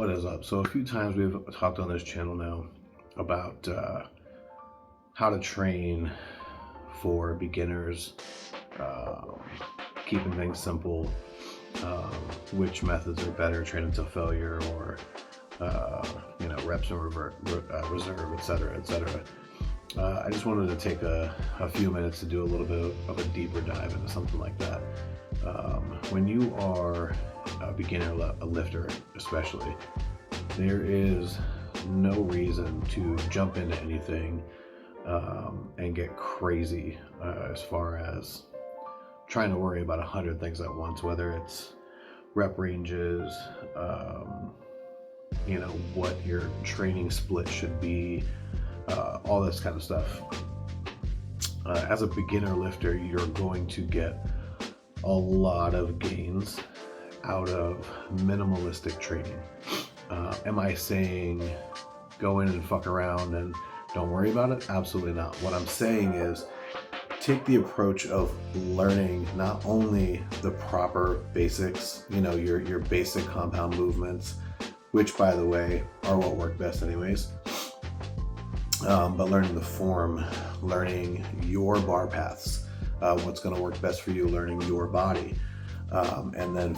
What is up? So a few times we've talked on this channel now about how to train for beginners, um, keeping things simple, which methods are better, training to failure, or reps and reserve, etc., etc. I just wanted to take a few minutes to do a little bit of a deeper dive into something like that. When you are a beginner, a lifter especially, there is no reason to jump into anything and get crazy as far as trying to worry about 100 things at once, whether it's rep ranges, what your training split should be, all this kind of stuff. As a beginner lifter, you're going to get a lot of gains out of minimalistic training. Am I saying go in and fuck around and don't worry about it? Absolutely not. What I'm saying is take the approach of learning not only the proper basics, your basic compound movements, which by the way are what work best anyways, but learning the form, learning your bar paths, what's going to work best for you, learning your body, and then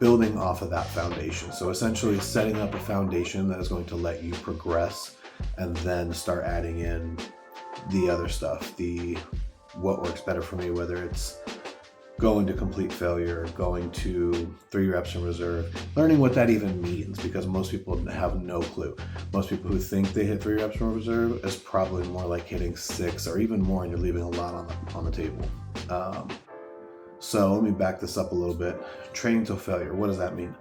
building off of that foundation. So essentially setting up a foundation that is going to let you progress and then start adding in the other stuff, what works better for me, whether it's going to complete failure, going to 3 reps in reserve, learning what that even means, because most people have no clue. Most people who think they hit 3 reps in reserve is probably more like hitting 6 or even more, and you're leaving a lot on the table. So let me back this up a little bit. Training to failure, what does that mean?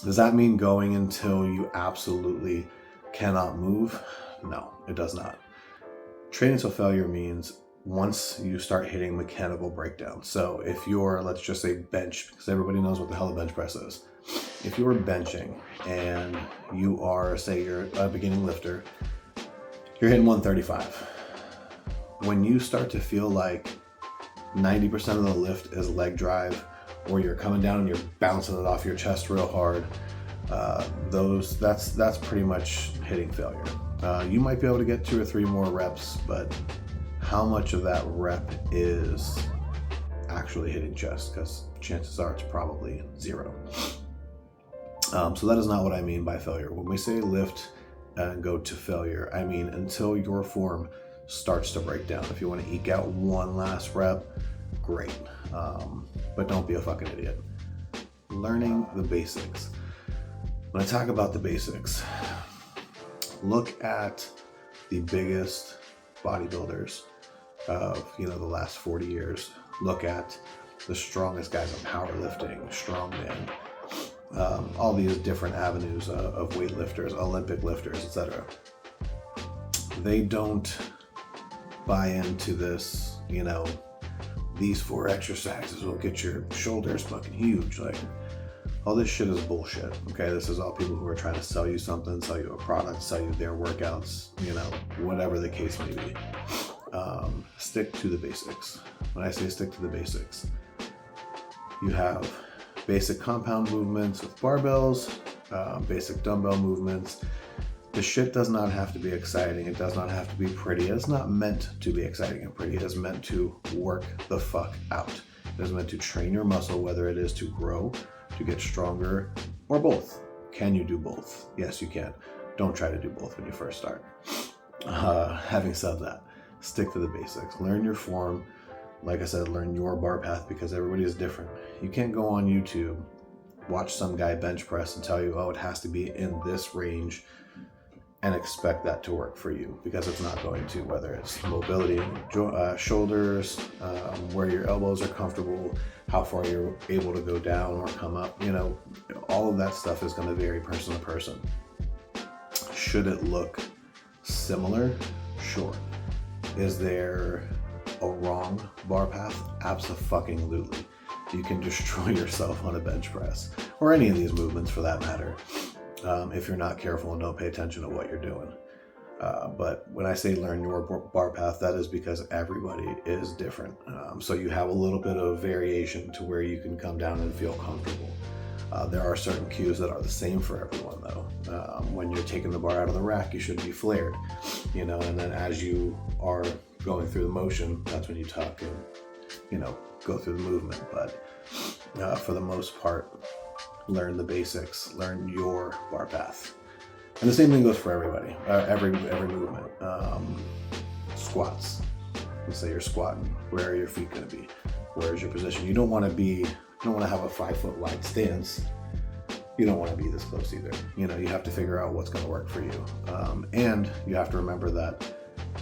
Does that mean going until you absolutely cannot move? No, it does not. Training to failure means once you start hitting mechanical breakdown. So if you're, let's just say bench, because everybody knows what the hell a bench press is. If you're benching and you are, say you're a beginning lifter, you're hitting 135. When you start to feel like 90% of the lift is leg drive, or you're coming down and you're bouncing it off your chest real hard, that's pretty much hitting failure. You might be able to get 2 or 3 more reps, but how much of that rep is actually hitting chest? Because chances are it's probably 0. So that is not what I mean by failure. When we say lift and go to failure, I mean until your form starts to break down. If you want to eke out one last rep, great. But don't be a fucking idiot. Learning the basics. When I talk about the basics, look at the biggest bodybuilders of the last 40 years. Look at the strongest guys in powerlifting, strongman, all these different avenues of weightlifters, Olympic lifters, etc. They don't buy into this, these 4 exercises will get your shoulders fucking huge. Like, all this shit is bullshit, okay? This is all people who are trying to sell you something, sell you a product, sell you their workouts, whatever the case may be. Stick to the basics. When I say stick to the basics, you have basic compound movements with barbells, basic dumbbell movements. The shit does not have to be exciting. It does not have to be pretty. It's not meant to be exciting and pretty. It is meant to work the fuck out. It is meant to train your muscle, whether it is to grow, to get stronger, or both. Can you do both? Yes, you can. Don't try to do both when you first start. Having said that, stick to the basics. Learn your form. Like I said, learn your bar path, because everybody is different. You can't go on YouTube, watch some guy bench press and tell you, oh, it has to be in this range, and expect that to work for you, because it's not going to. Whether it's mobility, shoulders, where your elbows are comfortable, how far you're able to go down or come up, all of that stuff is going to vary person to person. Should it look similar? Sure. Is there a wrong bar path? Abso-fucking-lutely. You can destroy yourself on a bench press, or any of these movements for that matter, if you're not careful and don't pay attention to what you're doing. But when I say learn your bar path, that is because everybody is different. So you have a little bit of variation to where you can come down and feel comfortable. There are certain cues that are the same for everyone though. When you're taking the bar out of the rack, you should be flared, you know, and then as you are going through the motion, that's when you tuck and, you know, go through the movement. But for the most part, learn the basics, learn your bar path. And the same thing goes for everybody, every movement. Squats, let's say you're squatting, where are your feet gonna be? Where is your position? You don't wanna have a 5 foot wide stance. You don't wanna be this close either. You know, you have to figure out what's gonna work for you. And you have to remember that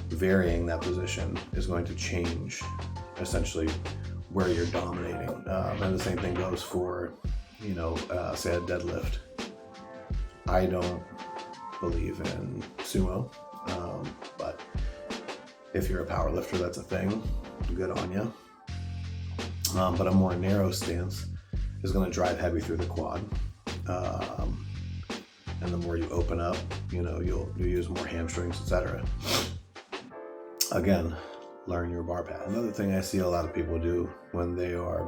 varying that position is going to change essentially where you're dominating. And the same thing goes for, you know, say a deadlift. I don't believe in sumo, but if you're a power lifter, that's a thing. Good on you. But a more narrow stance is going to drive heavy through the quad. And the more you open up, you know, you'll use more hamstrings, etc. Again, learn your bar path. Another thing I see a lot of people do when they are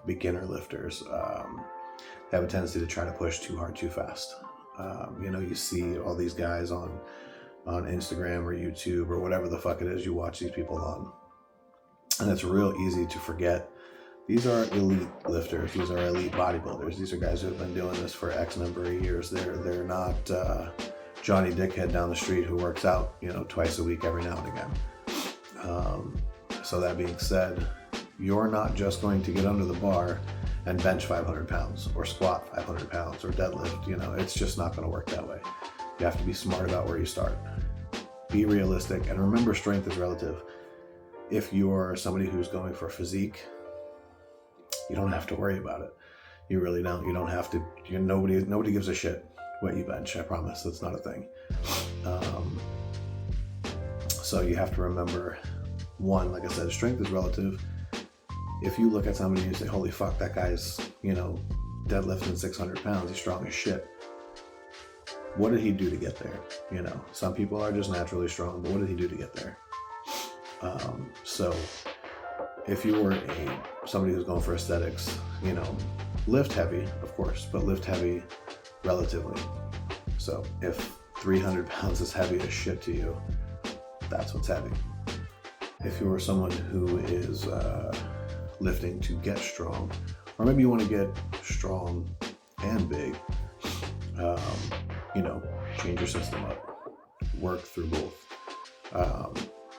beginner lifters, they have a tendency to try to push too hard, too fast. You know, you see all these guys on Instagram or YouTube or whatever the fuck it is you watch these people on. And it's real easy to forget. These are elite lifters. These are elite bodybuilders. These are guys who have been doing this for X number of years. They're not Johnny Dickhead down the street who works out, you know, twice a week every now and again. So that being said, you're not just going to get under the bar and bench 500 pounds or squat 500 pounds or deadlift. You know, it's just not going to work that way. You have to be smart about where you start. Be realistic, and remember, strength is relative. If you're somebody who's going for physique, you don't have to worry about it. You really don't. You don't have to. Nobody gives a shit what you bench. I promise, that's not a thing. So you have to remember, one, like I said, strength is relative. If you look at somebody and you say, holy fuck, that guy's, you know, deadlifting 600 pounds, he's strong as shit. What did he do to get there? You know, some people are just naturally strong, but what did he do to get there? So if you were somebody who's going for aesthetics, you know, lift heavy, of course, but lift heavy relatively. So if 300 pounds is heavy as shit to you, that's what's heavy. If you were someone who is lifting to get strong, or maybe you want to get strong and big, you know, change your system up, work through both.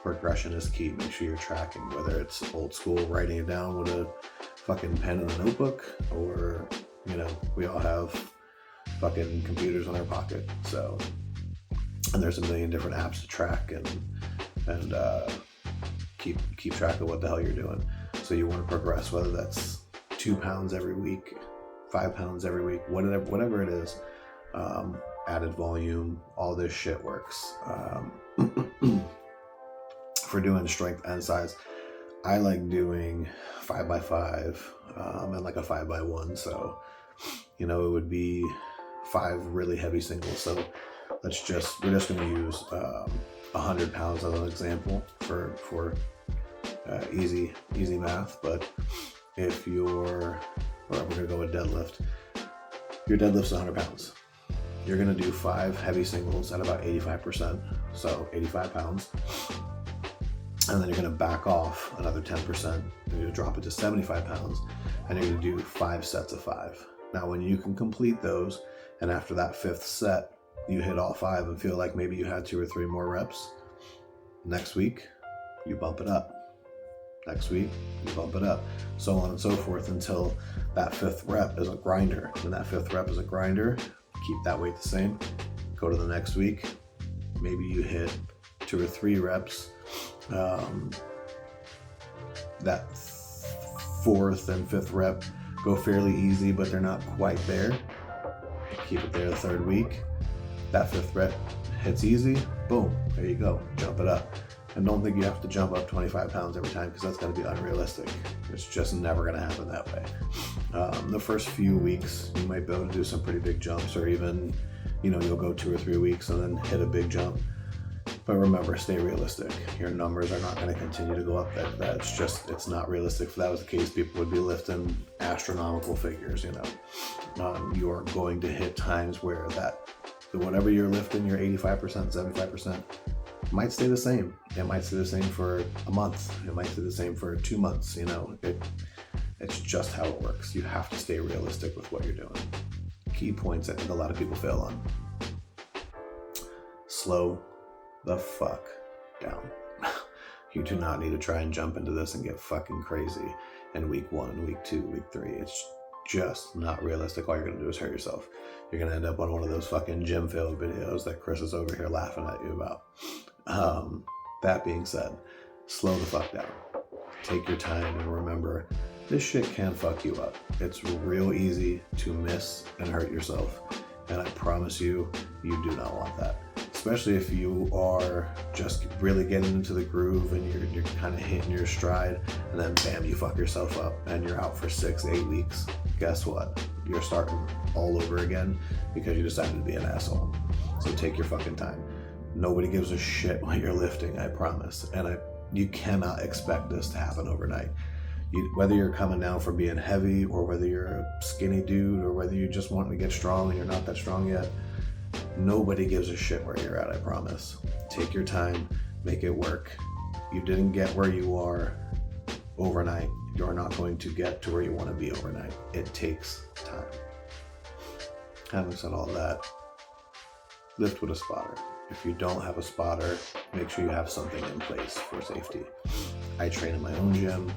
Progression is key. Make sure you're tracking, whether it's old school writing it down with a fucking pen and a notebook, or, you know, we all have fucking computers in our pocket. So, and there's a million different apps to track and keep track of what the hell you're doing. So you want to progress, whether that's 2 pounds every week, 5 pounds every week, whatever it is. Added volume, all this shit works. For doing strength and size, I like doing 5x5 and like a 5x1. So, you know, it would be 5 really heavy singles. So we're just going to use 100 pounds as an example for easy math. But if we're going to go with deadlift, your deadlift's 100 pounds. You're going to do 5 heavy singles at about 85%, so 85 pounds. And then you're going to back off another 10%. You're going to drop it to 75 pounds, and you're going to do 5 sets of 5. Now, when you can complete those, and after that 5th set, you hit all 5 and feel like maybe you had 2 or 3 more reps, next week, you bump it up. Next week, you bump it up, so on and so forth until that 5th rep is a grinder. When that 5th rep is a grinder, keep that weight the same. Go to the next week. Maybe you hit 2 or 3 reps. That 4th and 5th rep go fairly easy, but they're not quite there. Keep it there the 3rd week. That 5th rep hits easy. Boom, there you go. Jump it up. And don't think you have to jump up 25 pounds every time, because that's going to be unrealistic. It's just never going to happen that way. The first few weeks, you might be able to do some pretty big jumps, or even, you know, you'll go 2 or 3 weeks and then hit a big jump. But remember, stay realistic. Your numbers are not going to continue to go up. It's not realistic. If that was the case, people would be lifting astronomical figures, you are going to hit times where whatever you're lifting, your 85%, 75%, might stay the same. It might stay the same for a month. It might stay the same for 2 months. It's just how it works. You have to stay realistic with what you're doing. Key points I think a lot of people fail on. Slow the fuck down. You do not need to try and jump into this and get fucking crazy in week 1, week 2, week 3. It's just not realistic. All you're going to do is hurt yourself. You're going to end up on one of those fucking gym fail videos that Chris is over here laughing at you about. That being said, slow the fuck down. Take your time and remember, this shit can fuck you up. It's real easy to miss and hurt yourself. And I promise you, you do not want that. Especially if you are just really getting into the groove and you're kind of hitting your stride, and then bam, you fuck yourself up and you're out for 6 to 8 weeks. Guess what? You're starting all over again because you decided to be an asshole. So take your fucking time. Nobody gives a shit what you're lifting, I promise. And you cannot expect this to happen overnight. Whether you're coming down from being heavy, or whether you're a skinny dude, or whether you just want to get strong and you're not that strong yet, nobody gives a shit where you're at, I promise. Take your time, make it work. You didn't get where you are overnight. You're not going to get to where you want to be overnight. It takes time. Having said all that, lift with a spotter. If you don't have a spotter, make sure you have something in place for safety. I train in my own gym.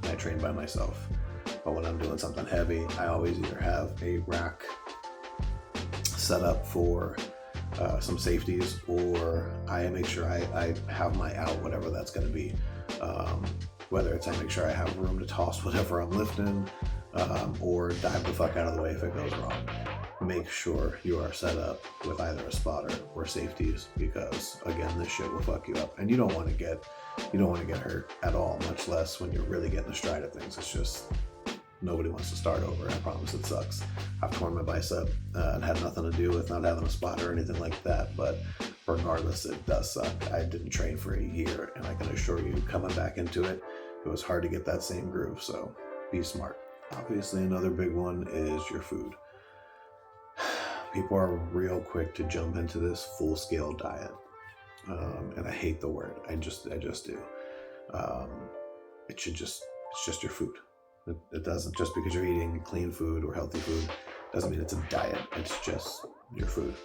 I train by myself. But when I'm doing something heavy, I always either have a rack set up for some safeties, or I make sure I have my out, whatever that's going to be. Whether it's I make sure I have room to toss whatever I'm lifting, or dive the fuck out of the way if it goes wrong. Make sure you are set up with either a spotter or safeties, because again, this shit will fuck you up, and you don't want to get hurt at all, much less when you're really getting the stride of things. It's just, nobody wants to start over. I promise it sucks. I've torn my bicep. It had nothing to do with not having a spotter or anything like that, but regardless, it does suck. I didn't train for a year, and I can assure you, coming back into it, it was hard to get that same groove, so be smart. Obviously, another big one is your food. People are real quick to jump into this full-scale diet, and I hate the word. I just do. It's just your food. It doesn't, just because you're eating clean food or healthy food doesn't mean it's a diet. It's just your food.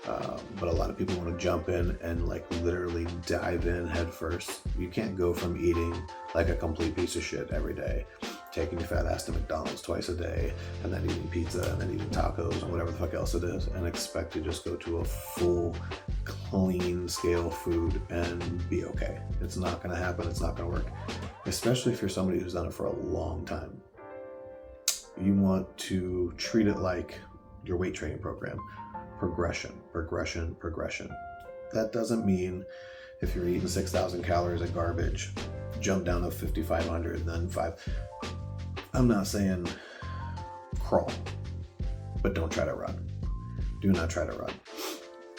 But a lot of people want to jump in and literally dive in head first. You can't go from eating like a complete piece of shit every day, taking your fat ass to McDonald's twice a day, and then eating pizza, and then eating tacos, and whatever the fuck else it is, and expect to just go to a full, clean scale food and be okay. It's not going to happen. It's not going to work, especially if you're somebody who's done it for a long time. You want to treat it like your weight training program. Progression. That doesn't mean if you're eating 6,000 calories of garbage, jump down to 5,500, then 5. I'm not saying crawl, but don't try to run. Do not try to run.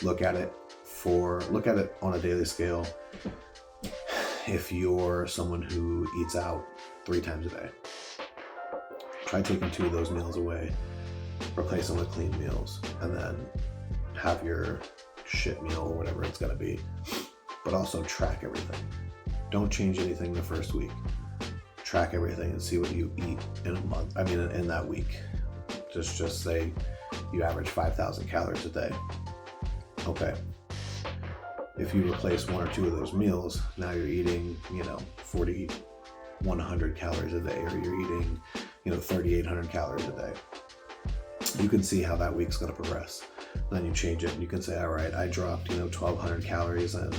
Look at it on a daily scale. If you're someone who eats out 3 times a day, try taking 2 of those meals away, replace them with clean meals, and then have your shit meal or whatever it's going to be. But also track everything. Don't change anything the first week. Track everything and see what you eat in a month. In that week. Just say you average 5,000 calories a day. Okay. If you replace 1 or 2 of those meals, now you're eating, 4,100 calories a day, or you're eating, 3,800 calories a day. You can see how that week's going to progress. Then you change it and you can say, all right, I dropped, 1,200 calories, and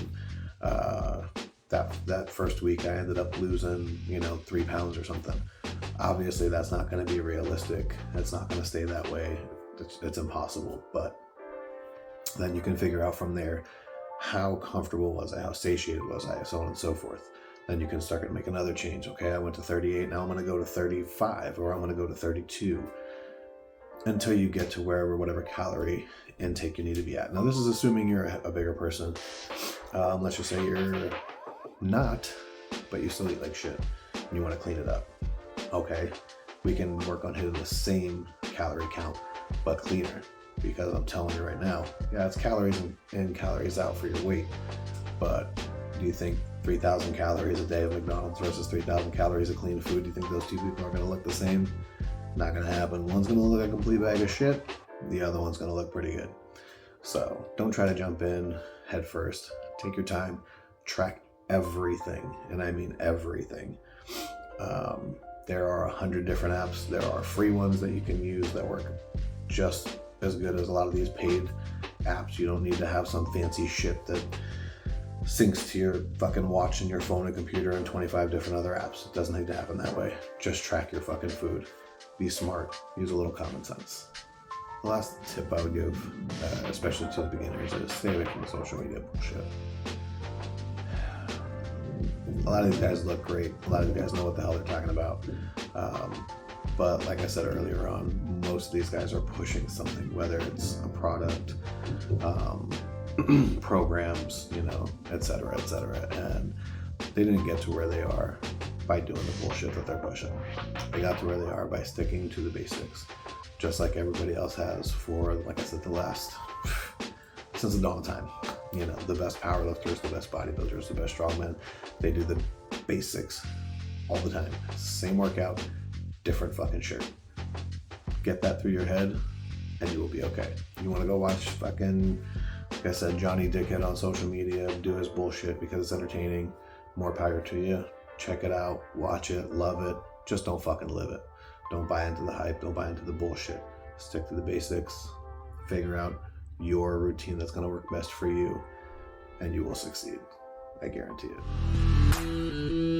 that first week I ended up losing, 3 pounds or something. Obviously that's not going to be realistic. It's not going to stay that way. It's impossible. But then you can figure out from there, how comfortable was I? How satiated was I? So on and so forth. Then you can start to make another change. Okay, I went to 38. Now I'm going to go to 35, or I'm going to go to 32. until you get to whatever calorie intake you need to be at. Now, this is assuming you're a bigger person. Let's just say you're not, but you still eat like shit and you want to clean it up. Okay, we can work on hitting the same calorie count, but cleaner. Because I'm telling you right now, yeah, it's calories in, calories out for your weight. But do you think 3,000 calories a day of McDonald's versus 3,000 calories of clean food, do you think those two people are going to look the same? Not going to happen. One's going to look like a complete bag of shit. The other one's going to look pretty good. So don't try to jump in head first. Take your time. Track everything. And I mean everything. There are 100 different apps. There are free ones that you can use that work just as good as a lot of these paid apps. You don't need to have some fancy shit that syncs to your fucking watch and your phone and computer and 25 different other apps. It doesn't need to happen that way. Just track your fucking food. Be smart. Use a little common sense. The last tip I would give, especially to the beginners, is stay away from the social media bullshit. A lot of these guys look great. A lot of these guys know what the hell they're talking about. But like I said earlier on, most of these guys are pushing something, whether it's a product, programs, et cetera, and they didn't get to where they are by doing the bullshit that they're pushing. They got to where they are by sticking to the basics, just like everybody else has for, like I said, since the dawn of time. The best powerlifters, the best bodybuilders, the best strongmen, they do the basics all the time. Same workout, different fucking shirt. Get that through your head and you will be okay. You want to go watch fucking, like I said, Johnny Dickhead on social media do his bullshit because it's entertaining, more power to you. Check it out, watch it, love it. Just don't fucking live it. Don't buy into the hype, don't buy into the bullshit. Stick to the basics, figure out your routine that's going to work best for you, and you will succeed. I guarantee it.